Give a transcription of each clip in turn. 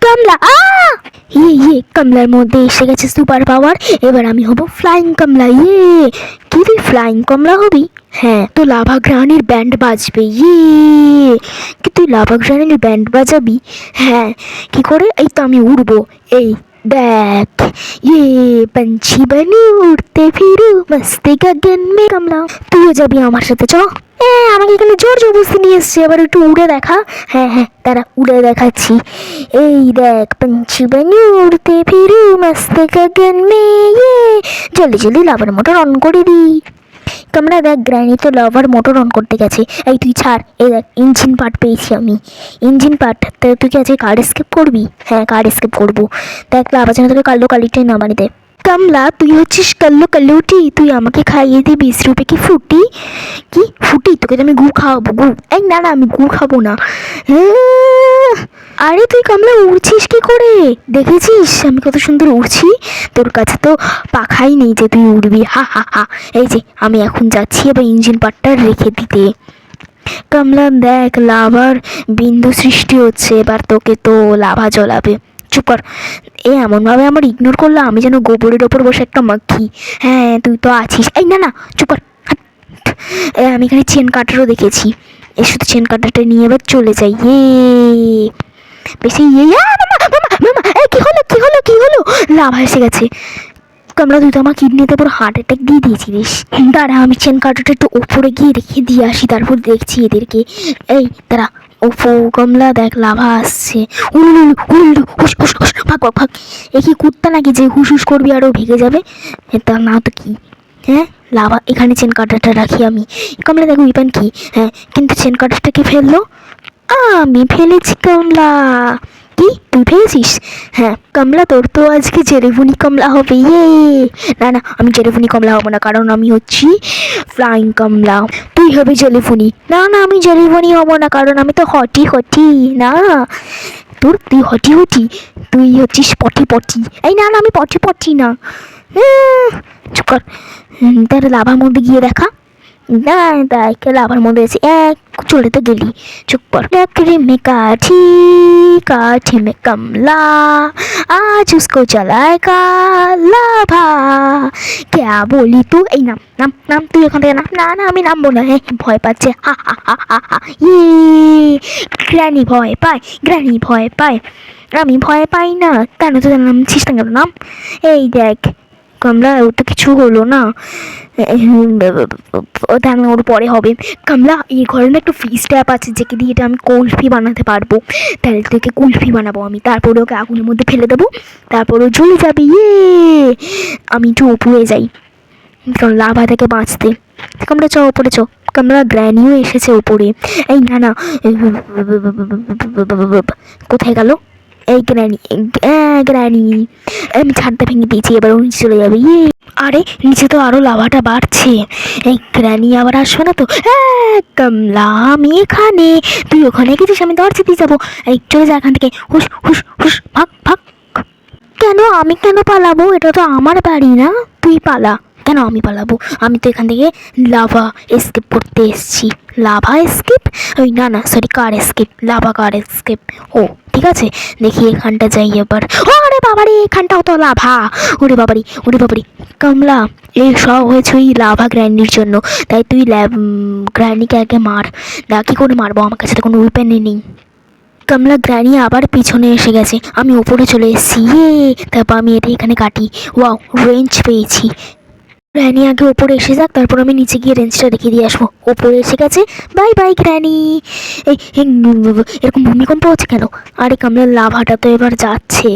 কমলা কমলার মধ্যে এসে গেছে সুপার পাওয়ার। এবার আমি হব ফ্লাইং কমলা। কি তুই ফ্লাইং কমলা হবি? হ্যাঁ, তো লাভা গ্রানির ব্যান্ড বাজবে। কি তুই লাভা গ্রানির ব্যান্ড বাজাবি? হ্যাঁ। কি করে? এই তো আমি উড়বো। এই দেখ, पंछी बनू उड़ते फिरू मस्ती गगन में कमला। তুইও যাবি আমার সাথে, চ। আমাকে এখানে জোর জবরদস্তি নিয়ে এসছে, আবার একটু উড়ে দেখা। হ্যাঁ, তারা উড়ে দেখাচ্ছি। এই দেখ, पंछी बनू उड़ते फिरू मस्ती गगन में। জলদি জলদি লাভার মোটর অন করে দি। তোমরা দেখ, গ্র্যানি তো লাভার মোটর অন করতে গেছে। এই তুই ছাড়। এই দেখ, ইঞ্জিন পার্ট পেয়েছি আমি। Engine part. তুই কি আজকে কার্ড স্কেপ করবি? হ্যাঁ, কার্ড স্কেপ করবো। দেখ, লাভা যেন তোকে কালো কালিটাই না বানিয়ে দেয়। কমলা, তুই হচ্ছিস কাল্লো কাল্লুটি। তুই আমাকে খাইয়ে দিবি 20 রুপে কি ফুটি? কি ফুটি? তোকে তো আমি গু খাওয়াবো, গু। এই না, আমি গু খাবো না। আরে তুই কমলা উড়ছিস কি করে? দেখেছিস আমি কত সুন্দর উড়ছি? তোর কাছে তো পাখাই নেই যে তুই উড়বি। হা। এই যে আমি এখন যাচ্ছি এবার ইঞ্জিন পার্টটা রেখে দিতে। কমলা দেখ, লাভার বিন্দু সৃষ্টি হচ্ছে। এবার তোকে তো লাভা জ্বলাবে। চুপ কর। এমনভাবে আমার ইগনোর করলো আমি যেন গোবরের ওপর বসে একটা মাখি। হ্যাঁ, তুই তো আছিস। এই না, চুপ কর। আমি এখানে চেন কাটারও দেখেছি। শুধু চেন কাটারটা নিয়ে এবার চলে যাই। বেশি কি হলো? লাভা এসে গেছে। কমলা, তুই তো আমার কিডনিতে পুরো হার্ট অ্যাটাক দিয়ে দিয়েছিলিস। দাঁড়া, আমি চেন কাটারটা একটু ওপরে গিয়ে রেখে দিয়ে আসি, তারপর দেখছি এদেরকে। এই দাঁড়া। ওফো কমলা, দেখ লাভা আসছে। ভাগ। এ কি কুত্তা নাকি যে হুস করবি আরও ভেঙে যাবে? তা না তো কি। হ্যাঁ, লাভা এখানে চেন কাটারটা রাখি আমি। কমলা দেখো উইপান কি। হ্যাঁ, কিন্তু চেন কাটারটা কি ফেললো? আমি ফেলেছি কমলা। কি তুই ফেলেছিস? হ্যাঁ কমলা, তোর তো আজকে জেরেভুনি কমলা হবে। না, আমি জেরেভুনি কমলা হবো না, কারণ আমি হচ্ছি ফ্লাইং কমলা। তুই হবে জেলিফুনি। না, আমি জেলিফুনি হবো না, কারণ আমি তো হটি। না, তুই হটি। তুই হচ্ছিস পটি। এই না, আমি পটি না। চুপ কর। তার লাভার মধ্যে গিয়ে দেখা। না, দেখ লাভার মধ্যে আছে। চলে তো গেলি। চুপ কর। लकड़ी में काठी में कमला, आज उसको जलाएगा लाभा। क्या बोली तू? এই নাম তুই এখান থেকে না, আমি নামবো না। ভয় পাচ্ছে। হা। গ্র্যানি ভয় পায়। আমি ভয় পাই না। কেন তো নামছিস না কেন? নাম। এই দেখ কমলা, ও তো কিছু হলো না। ওটা আমি ওর পরে হবে। কমলা, এই ঘরে না একটু ফ্রিজ ট্যাপ আছে, যেকে দিয়ে এটা আমি কুলফি বানাতে পারবো। তাহলে তোকে কুলফি বানাবো আমি। তারপরে ওকে আগুনের মধ্যে ফেলে দেবো, তারপর ও জ্বলে যাবে। আমি একটু উপরে যাই, কারণ লাভা থেকে বাঁচতে। কমলা চ ওপরে চ। কমলা, গ্র্যানিও এসেছে ওপরে। এই না, কোথায় গেল? এই গ্র্যানি আমি ছাদটা ভেঙে দিয়েছি, এবার ও নিচে চলে যাবে। আরে নিচে তো আরো লাভাটা বাড়ছে। এই গ্র্যানি আবার আসবে না তো? কমলা, আমি এখানে, তুই ওখানে গেছিস, আমি দরজা দিয়ে যাবো। এই চলে যা এখান থেকে। হুস ভাগ। কেন? আমি কেন পালাবো? এটা তো আমার বাড়ি না। তুই পালা। কেন আমি পালাবো? আমি তো এখান থেকে লাভা এসকেপ করতে এসেছি। Lava escape? ওই না সরি, কার এসকেপ। লাভা কার এসকেপ। ও ঠিক আছে, দেখি এখানটা যাই এবার। আরে বাবারে, এখানটাও তো লাভা। ওরে বাবারি। কমলা, এই সব হয়েছে ওই লাভা গ্র্যান্ডির জন্য। তাই তুই গ্র্যান্ডিকে আগে মার। না, কী করে মারবো? আমার কাছে তো কোনো উইপেন নেই। কমলা, গ্র্যানি আবার পিছনে এসে গেছে। আমি ওপরে চলে এসেছি। তারপর আমি এটা এখানে কাটি। ওয়াও, রেঞ্জ পেয়েছি। গ্র্যানি আগে ওপরে এসে যাক, তারপর আমি নিচে গিয়ে রেঞ্জটা রেখে দিয়ে আসবো। ওপরে এসে গেছে। Bye granny. এরকম ভূমিকম্প হচ্ছে কেন? আরে কমলা, লাভাটা তো এবার যাচ্ছে।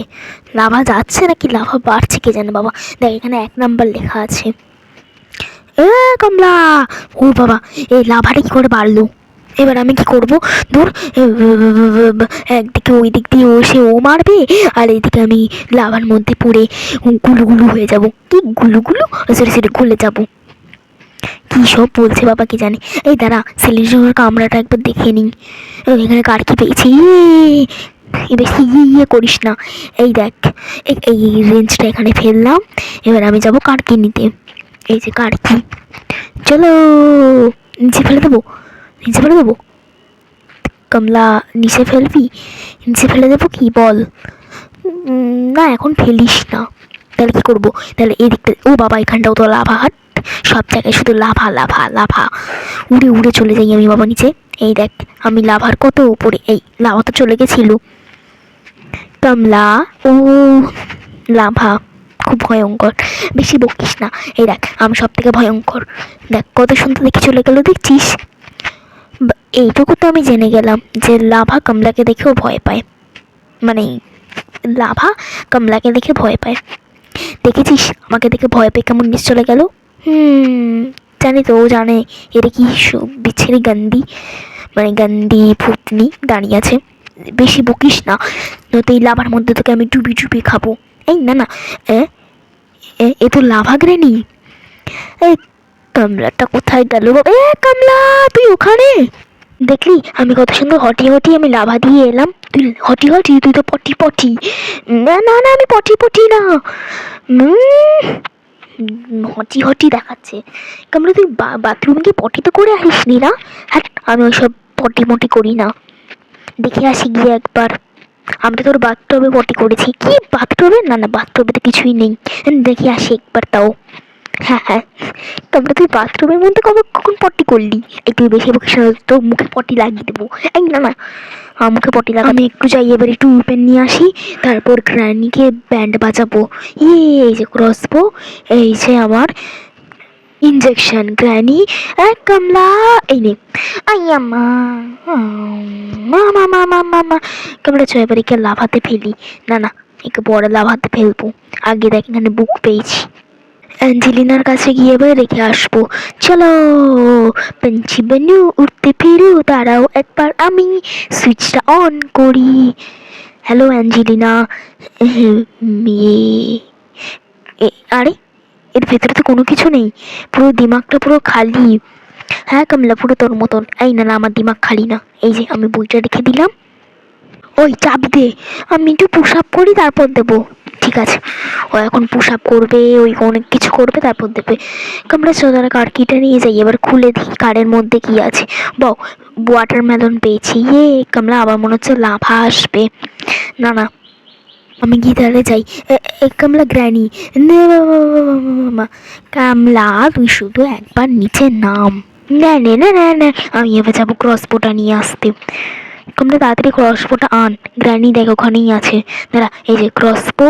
লাভা যাচ্ছে নাকি লাভা বাড়ছে কে জানে বাবা। দেখ এখানে 1 নাম্বার লেখা আছে। কমলা, ও বাবা, এই লাভাটা কি করে বাড়লো? এবার আমি কি করবো? ধর, একদিকে ওই দিক দিয়ে ও মারবে, আর এইদিকে আমি লাভার মধ্যে পড়ে গুলুগুলু হয়ে যাব। কি গুলুগুলু? সরি গলে যাব। কী সব বলছে বাবা কি জানে। এই দাঁড়া, সিলিন্ডারের কামড়াটা একবার দেখে নিই। এখানে কার কি পেয়েছি। বেশি করিস না। এই দেখ, এই রেঞ্জটা এখানে ফেললাম। এবার আমি যাব কারকি নিতে। এই যে কারকি, চলো নিচে ফেলে দেবো। কমলা, নিচে ফেলবি? নিচে ফেলে দেবো কি বল? না এখন ফেলিস না। তাহলে কী করবো? তাহলে এদিকটা, ও বাবা এখানটাও তো লাভা হাট, সব জায়গায় শুধু লাভা লাভা লাভা, উড়ে উড়ে চলে যাই আমি বাবা নিচে। এই দেখ আমি লাভার কত উপরে, এই লাভা তো চলে গেছিল। কমলা, ও লাভা খুব ভয়ঙ্কর, বেশি বকিস না। এই দেখ আমি সব থেকে ভয়ঙ্কর, দেখ কত সুন্দর দেখে চলে গেল, দেখছিস? এইটুকু তো আমি জেনে গেলাম যে লাভা কমলাকে দেখেও ভয় পায়, মানে লাভা কমলাকে দেখে ভয় পায়। দেখেছিস আমাকে দেখে ভয় পেয়ে কেমন নিচ চলে গেল? জানি তো, ও জানে এটা কি বিচ্ছিরি গান্দি, মানে গান্দি ভূতনি দাঁড়িয়ে আছে। বেশি বকিস না, নয়তো এই লাভার মধ্যে তোকে আমি ডুবি ডুবি খাবো। এই না না, এ তো লাভা গ্রেনি। এই কমলাটা কোথায় গেল? কমলা তুই ওখানে? দেখলি আমি কত সুন্দর হটি হটি আমি লাভা দিয়ে এলাম, তুই হটি হটি, তুই তো পটি পটি। না না না আমি পটি পটি না, হটি হটি দেখাচ্ছে। কামড়ে তুই বাথরুমে কি পটি তো করে আসিসনি না? হ্যাঁ আমি ওইসব পটি মটি করি না, দেখে আসি গিয়ে একবার। আমি তো তোর বাথটবে পটি করেছি। কি বাথটবে? না না বাথটবে তো কিছুই নেই, দেখে আসি একবার তাও। হ্যাঁ হ্যাঁ, তারপরে তুই বাথরুমের মধ্যে কখন পটি করলি? এই তুই বেশি বকিস না, তোর মুখে পটি লাগিয়ে দেবো। এই না না, আমার মুখে পটি লাগা। আমি একটু যাই এবার, একটু পেন নিয়ে আসি, তারপর গ্র্যানিকে ব্যান্ড বাজাবো। এই যে ক্রসবো, এই যে আমার ইঞ্জেকশন। গ্র্যানি কমলা এই নে। আইয়া মা মা মা মা মা মা মা। কমলা চ এবার একে লাভাতে ফেলি। না না, একে বড় লাভাতে ফেলবো। আগে দেখ এখানে বুক পেয়েছি, অ্যাঞ্জেলিনার কাছে গিয়ে এবার রেখে আসবো। চলো পঞ্চি বানু উঠতে ফিরু, দাঁড়াও একবার আমি সুইচটা অন করি। Hello Angelina. আরে এর ভেতরে তো কোনো কিছু নেই, পুরো দিমাগটা পুরো খালি। হ্যাঁ কমলা পুরো তোর মতন। এই না না আমার দিমাগ খালি না, এই যে আমি বইটা রেখে দিলাম। ওই চাপ দে, আমি একটু পুশ আপ করি তারপর দেবো। ঠিক আছে, ও এখন পুশ আপ করবে, ওই অনেক কিছু করবে তারপর দেবে। আমরা সোদারা কার কিটা নিয়ে যাই, এবার খুলে দিই কারের মধ্যে কি আছে। বাও ওয়াটারমেলন পেয়েছি। কমলা আবার মনে হচ্ছে লাভা আসবে। না না আমি গিয়ে তাহলে যাই। কমলা গ্র্যানি, কামলা তুই শুধু একবার নিচে নাম। না না না না না, আমি এবার যাবো ক্রসবোটা নিয়ে আসতে। তোমরা তাড়াতাড়ি ক্রসবোটা আন, গ্র্যানি দেখ ওখানেই আছে। দাঁড়া এই যে ক্রসবো,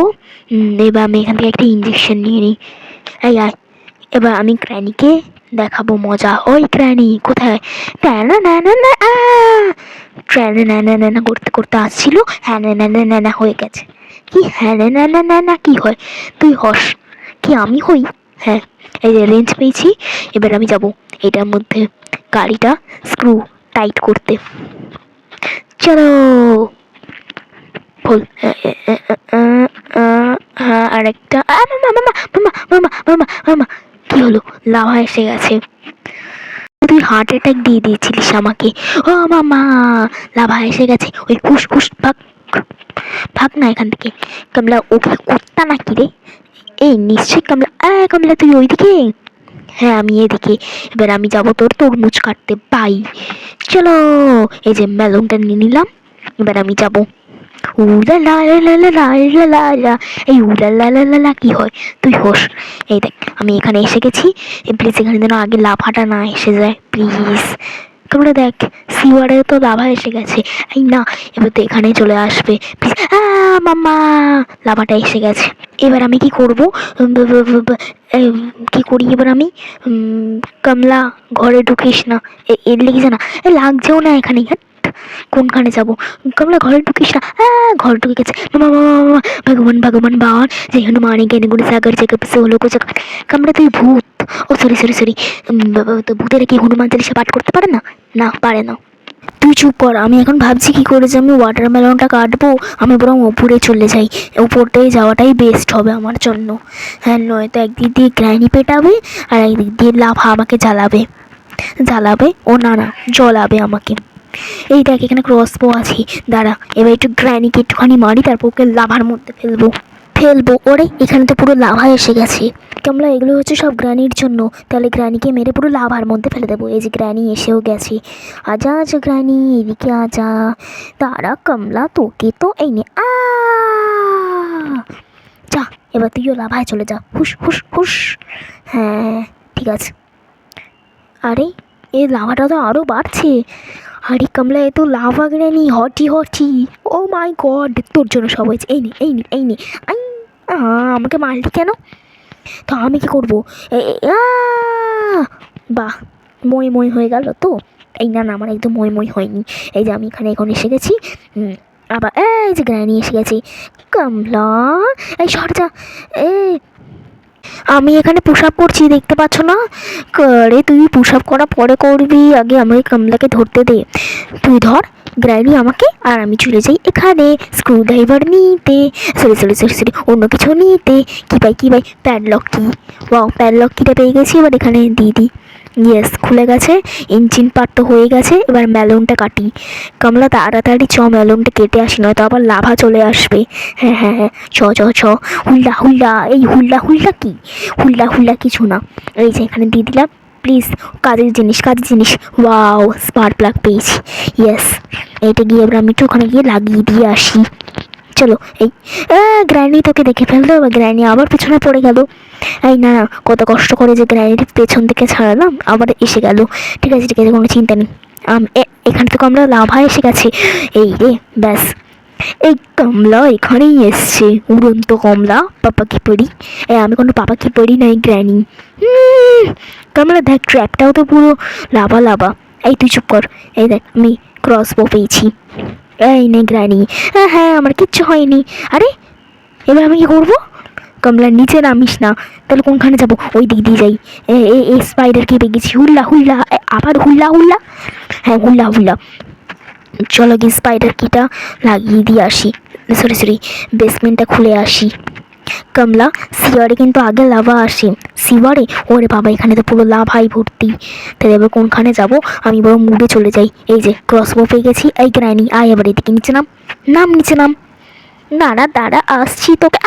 এবার আমি এখান থেকে একটা ইঞ্জেকশন নিয়ে নিই। এই আয়, এবার আমি গ্র্যানিকে দেখাবো মজা। ওই গ্র্যানি কোথায়? না না না না, ট্রেনে ন্যানা ন্যানা করতে করতে আসছিল, হ্যাঁ ন্যানা ন্যানা হয়ে গেছে। কি হ্যাঁ ন্যানা ন্যানা কি হয়? তুই হস কি আমি হই? হ্যাঁ এই যে রেঞ্জ পেয়েছি, এবার আমি যাব এটার মধ্যে গাড়িটা স্ক্রু টাইট করতে। চলো খোল। হ্যাঁ আরেকটা। মামা মামা মামা মামা মামা মামা, কি হলো? লাভা এসে গেছে। তুই হার্ট অ্যাটাক দিয়ে দিয়েছিলিস আমাকে। ও মামা লাভা এসে গেছে, ওই কুস কুস ভাগ ভাগ না এখান থেকে। কমলা ওকে কুত্তা নাকি রে? এই নিশ্চয়ই কমলা। কমলা তুই ওইদিকে? হ্যাঁ আমি এদিকে। এবার আমি যাবো তোর তরমুজ কাটতে। বাই। চলো এই যে মেলনটা নিয়ে নিলাম, এবার আমি যাবো। উলা লা লা লা লা লা লা লা, এই উলা লা লা লা লা কি হয়? তুই হোস। এই দেখ আমি এখানে এসে গেছি, প্লিজ এখানে যেন আগে লাভাটা না এসে যায় প্লিজ। তোমরা দেখ সিওয়ারে তো লাভা এসে গেছে। এই না এবার তো এখানে চলে আসবে প্লিজ। মাম্মা লাভাটা এসে গেছে। এবার আমি কি করব? কি করি এবার আমি? কমলা ঘরে ঢুকিস না, এর লেগেছে না, লাগছেও না এখানে। কোনখানে যাবো? কমলা ঘরে ঢুকিস না। ঘর ঢুকে গেছে। ভগবান ভগবান বান যে হনুমানে জ্ঞানী গুণে সাগর জগৎ সে হলো কোচ। কমলা তুই ভূত। ও সরি সরি সরি, তো ভূতেরা কি হনুমান চালিশা পাঠ করতে পারে না? না পারে না। তুই চুপ কর, আমি এখন ভাবছি কি করে যে আমি ওয়াটারমেলনটা কাটবো। আমি বরং ওপরে চলে যাই, ওপরটায় যাওয়াটাই বেস্ট হবে আমার জন্য। হ্যাঁ নয়তো একদিক দিয়ে গ্র্যানি পেটাবে আর একদিক দিয়ে লাভা আমাকে জ্বালাবে জ্বালাবে, ও না না জ্বলাবে আমাকে। এই দেখ এখানে ক্রসবো আছে, দাঁড়া এবার একটু গ্র্যানিকে একটুখানি মারি, তারপর ওকে লাভার মধ্যে ফেলবো। ওরে এখানে তো পুরো লাভা এসে গেছে। কমলা এগুলো হচ্ছে সব গ্র্যানির জন্য, তাহলে গ্র্যানিকে মেরে পুরো লাভার মধ্যে ফেলে দেবো। এই যে গ্র্যানি এসেও গেছে। আজা আজা গ্র্যানি, এদিকে আজা। তারা কমলা তোকে তো এই নে। এবার তুইও লাভায় চলে যা, হুস হুস হুস। হ্যাঁ ঠিক আছে। আরে এই লাভাটা তো আরও বাড়ছে। আরে কমলা, এ তো লাভা গ্র্যানি, হটি হটি। ও মাই গড, তোর জন্য সব হয়েছে। এই নে এই নে এই নে। আই, আমাকে মারলি কেন? তো আমি কি করবো? বাহ, মই মই হয়ে গেল তো। এই না না, আমার একদম মই মই হয়নি। এই যে আমি এখানে এখন এসে গেছি। আবার এই যে গ্র্যানি এসে গেছি। কমলা, এই সর যা। এই আমি এখানে পুশ আপ করছি, দেখতে পাচ্ছ না? আরে তুই পুশ আপ করা পরে করবি, আগে আমাকে কমলাকে ধরতে দে। তুই ধর গ্র্যানি আমাকে, আর আমি চলে যাই এখানে স্ক্রু ড্রাইভার নিতে। সরি সরি সরি সরি, অন্য কিছু নিতে। কী পাই প্যাডলক কি। ওয়াও, প্যাডলক কিটা পেয়ে গেছি। এবার এখানে দিয়ে দিই। ইয়েস, খুলে গেছে। ইঞ্জিন পার্ট তো হয়ে গেছে। এবার মেলনটা কাটি। কমলা তাড়াতাড়ি চ, মেলনটা কেটে আসি, নয়তো আবার লাভা চলে আসবে। হ্যাঁ হ্যাঁ হ্যাঁ, চ চ চ। হুল্লা হুল্লা, এই হুল্লা হুল্লা কি? হুল্লা হুল্লা কিছু না। এই যে এখানে দিয়ে দিলাম। প্লিজ, কাজের জিনিস। ওয়াও, স্পার্ক প্লাগ পেয়েছি। ইয়েস, এইটা গিয়ে এবার আমি একটু ওখানে গিয়ে লাগিয়ে দিয়ে আসি। চলো। এই গ্র্যানি তোকে দেখে ফেললো, এবার গ্র্যানি আবার পেছনে পড়ে গেল। এই না না, কত কষ্ট করে যে গ্র্যানির পেছন থেকে ছাড়ালাম, আবার এসে গেল। ঠিক আছে, কোনো চিন্তা নেই। এখানে তো আমরা লাভা এসে গেছে। এই রে, ব্যাস। এই কমলা এখানেই এসছে, উড়ন্ত কমলা। পাপা কি পড়ি? আমি কোনো পাপা কি পড়ি না, এই গ্র্যানি। কমলা দেখ, ট্র্যাপটাও তো পুরো লাভা লাভা। এই তুই চুপ কর। এই দেখ, আমি ক্রসবো পেয়েছি। এই নে গ্র্যানি। হ্যাঁ, আমার কিচ্ছু হয়নি। আরে এবার আমি কী করবো? কমলা নিচে নামিস না। তাহলে কোনখানে যাবো? ওই দিক দিয়ে যাই। এই স্পাইডারকে পেয়ে গেছি। হুল্লা হুল্লা, আবার হুল্লা হুল্লা। হ্যাঁ, হুল্লা হুল্লা। চলো গিয়ে স্পাইডার কিটা লাগিয়ে দিয়ে আসি। সরি, বেসমেন্টটা খুলে আসি। কমলা, সিওয়ারে কিন্তু আগে লাভা আসে। সিওয়ারে? ওরে বাবা, এখানে তো পুরো লাভাই ভর্তি। তাহলে এবার কোনখানে যাব? আমি বরং মুডে চলে যাই। এই যে ক্রসবো পেয়ে গেছি। এই গ্র্যানি, আয় এবার এদিকে নিচে নাম নিচে নাম। দাঁড়া আসছি তোকে।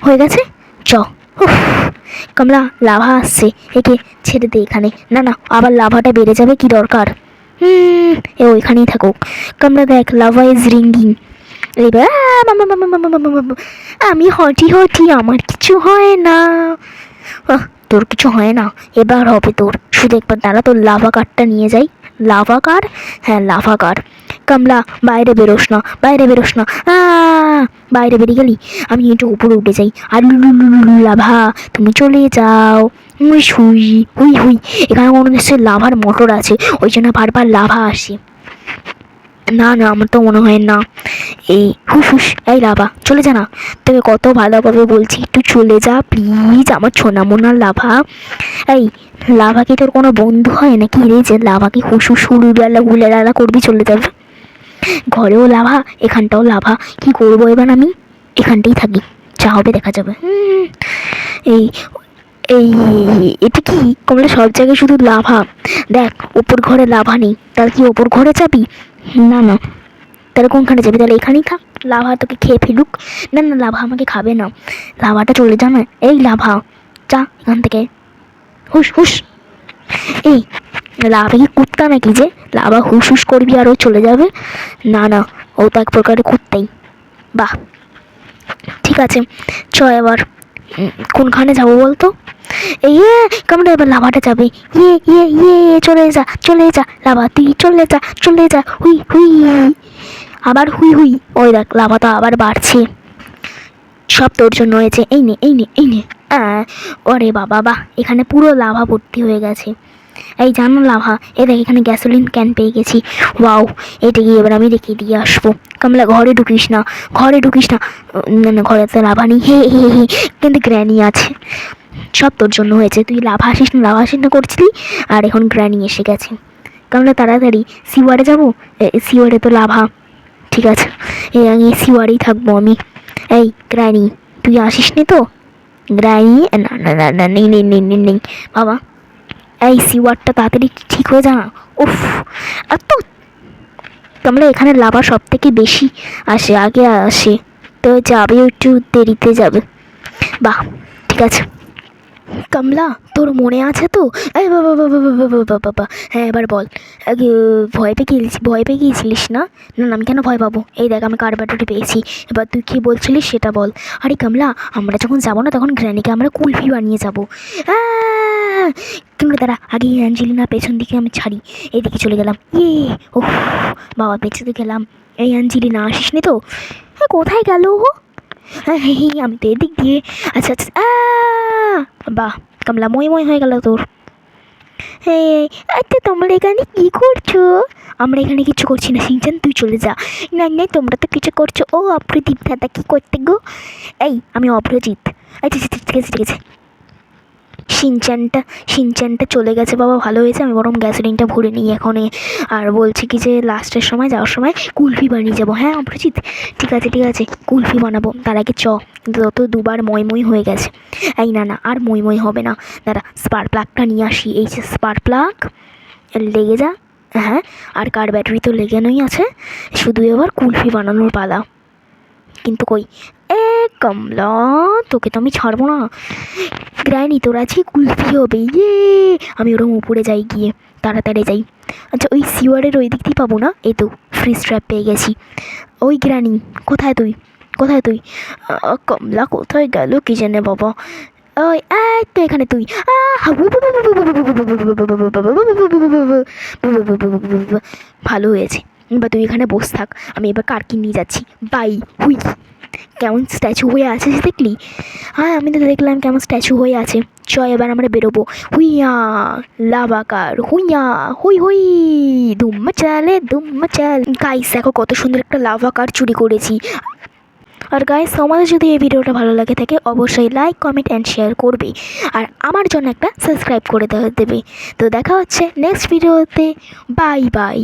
হয়ে গেছে। চ। কমলা, লাভা আসছে, একে ছেড়ে দে এখানে। না, আবার লাভাটা বেড়ে যাবে, কি দরকার? ওইখানেই থাকুক। কমলা দেখ, লাভা ইজ রিঙ্গিং। এবার আমি হটি, আমার কিছু হয় না। তোর কিছু হয় না? এবার হবে তোর। শুধু একবার দাঁড়া, তোর লাভা কারটা নিয়ে যাই। লাভা কার? হ্যাঁ, লাভা কার। কমলা, বাইরে বেরোস না। বাইরে বেরিয়ে গেলি। আমি একটু উপরে উঠে যাই। আর লাভা, তুমি চলে যাও। হুই। এখানে কোনো নিশ্চয়ই লাভার মোটর আছে, ওই জন্য বারবার লাভা আসে। না, আমার তো মনে হয় না। এই হুস, এই লাভা চলে যা না। তোকে কত ভালোভাবে বলছি, একটু চলে যা প্লিজ, আমার সোনামোনার লাভা। এই লাভা কি তোর কোনো বন্ধু হয় নাকি রে, যে লাভাকে হুস হুলেলা করবি চলে যাবে? ঘরেও লাভা, এখানটাও লাভা। কি করবো এবার আমি? এখানটাই থাকি, যা হবে দেখা যাবে। এই এই এটা কি কমলা? সব জায়গায় শুধু লাভা। দেখ, ওপর ঘরে লাভা নেই। তাহলে কি ওপর ঘরে যাবি? না, তাহলে কোনখানে যাবি? তাহলে এখানেই থাক, লাভা তোকে খেয়ে ফেলুক। না, লাভা আমাকে খাবে না। লাভাটা চলে যা না। এই লাভা, যা এখান থেকে, হুস। এই লাভা কি কুত্তা নাকি যে লাভা হুস করবি আর ও চলে যাবে? না, ও তো এক প্রকারের কুত্তাই। বাহ, ঠিক আছে, চ এবার কোনখানে যাবো বলতো? এই কামড়া, এবার লাভাটা যাবে। চলে যা লাভা, তুই চলে যা। হুই, আবার হুই। ওই দেখ, লাভা তো আবার বাড়ছে। সব তোর জন্য হয়েছে। এই নে। ওরে বাবা, এখানে পুরো লাভা ভর্তি হয়ে গেছে। এই জানো লাভা, দেখ এখানে গ্যাসোলিন ক্যান পেয়ে গেছি। ওয়াও, এটা গিয়ে এবার আমি রেখে দিয়ে আসবো। কমলা, ঘরে ঢুকিস না। না, ঘরে তো লাভা নেই। হে, কিন্তু গ্র্যানি আছে। সব তোর জন্য হয়েছে। তুই লাভা আসিস না করছিলি, আর এখন গ্র্যানি এসে গেছে। কমলা, তাড়াতাড়ি সিওয়ারে যাবো। সিওয়ারে তো লাভা। ঠিক আছে, আমি সিওয়ারেই থাকবো আমি। এই গ্র্যানি, তুই আসিস নি তো? গ্র্যানি, না, নেই বাবা। এই সিওয়ারটা তাড়াতাড়ি ঠিক হয়ে যা না। উফ, এত তোমরা এখানে লাভা সব থেকে বেশি আগে আসে, তো যাবে একটু দেরিতে যাবে। বাহ, ঠিক আছে। কমলা তোর মনে আছে তো? এই বাবা বাবা বাবা বাবা বাবা, হ্যাঁ এবার বল। ভয় পেয়ে গিয়েছিলিস না? না না, আমি কেন ভয় পাবো? এই দেখ আমি কার ব্যাটারি পেয়েছি। এবার তুই কী বলছিলিস সেটা বল। আরে কমলা, আমরা যখন যাবো না তখন গ্র্যানিকে আমরা কুলফি বানিয়ে যাবো। কিন্তু দাঁড়া, আগে অ্যাঞ্জেলিনা পেছন দিকে আমি ছাড়ি, এইদিকে চলে গেলাম। ও বাবা, পেছনে গেলাম। এই অ্যাঞ্জেলিনা আসিস নি তো? কোথায় গেল ও? হ্যাঁ হ্যাঁ হ্যাঁ, আমি তো এদিক দিয়ে। আচ্ছা আচ্ছা, বাহ কমলা, মই হয়ে গেল তোর। হ্যাঁ, আচ্ছা তোমরা এখানে কী করছো? আমরা এখানে কিছু করছি না সিনচান, তুই চলে যা। না না, তোমরা তো কিছু করছো। ও অপ্রদীপ দাদা কী করতে গো? এই আমি অপ্রজিৎ। আচ্ছা আচ্ছা, ঠিক আছে ঠিক আছে। সিনচানটা চলে গেছে বাবা, ভালো হয়েছে। আমি বরং গ্যাসোলিনটা ভরে নিই এখনই। আর বলছি কি যে লাস্টের সময় যাওয়ার সময় কুলফি বানিয়ে যাবো। হ্যাঁ অপরিচিত, ঠিক আছে কুলফি বানাবো। তার আগে কিন্তু তত দুবার মই হয়ে গেছে। এই না না, আর মই হবে না। দাঁড়া, স্পার্ক প্লাগটা নিয়ে আসি। এই যে স্পার্ক প্লাগ, লেগে যা। হ্যাঁ, আর কার ব্যাটারি তো লেগেনই আছে, শুধু এবার কুলফি বানানোর পালা। কিন্তু কই, কমলা তোকে তো আমি ছাড়বো না। গ্র্যানি তোর আজকে কুলফি হবে। আমি ওরকম উপরে যাই, গিয়ে তাড়াতাড়ি যাই। আচ্ছা ওই সিওয়ারের ওই দিক দিয়ে পাবো না? এই তো ফ্রিজ ট্র্যাপ পেয়ে গেছি। ওই গ্র্যানি, কোথায় তুই? কমলা কোথায় গেল কি জানে বাবা। ওই তো এখানে তুই। ভালো হয়েছে, এবার তুই এখানে বস থাক, আমি এবার কারকে নিয়ে যাচ্ছি। বাই হুই। কেমন স্ট্যাচু হয়ে আছে দেখলি? হ্যাঁ আমি তো দেখলাম কেমন স্ট্যাচু হয়ে আছে। এবার আমরা বেরোবো। হুইয়া লাভাকার, হুইয়া হুই হুই, ধুম চালে গাইস দেখো কত সুন্দর একটা লাভাকার চুরি করেছি। আর গাইস তোমাদের যদি এই ভিডিওটা ভালো লাগে থাকে অবশ্যই লাইক কমেন্ট অ্যান্ড শেয়ার করবে, আর আমার জন্য একটা সাবস্ক্রাইব করে দেবে। তো দেখা হচ্ছে নেক্সট ভিডিওতে। Bye bye.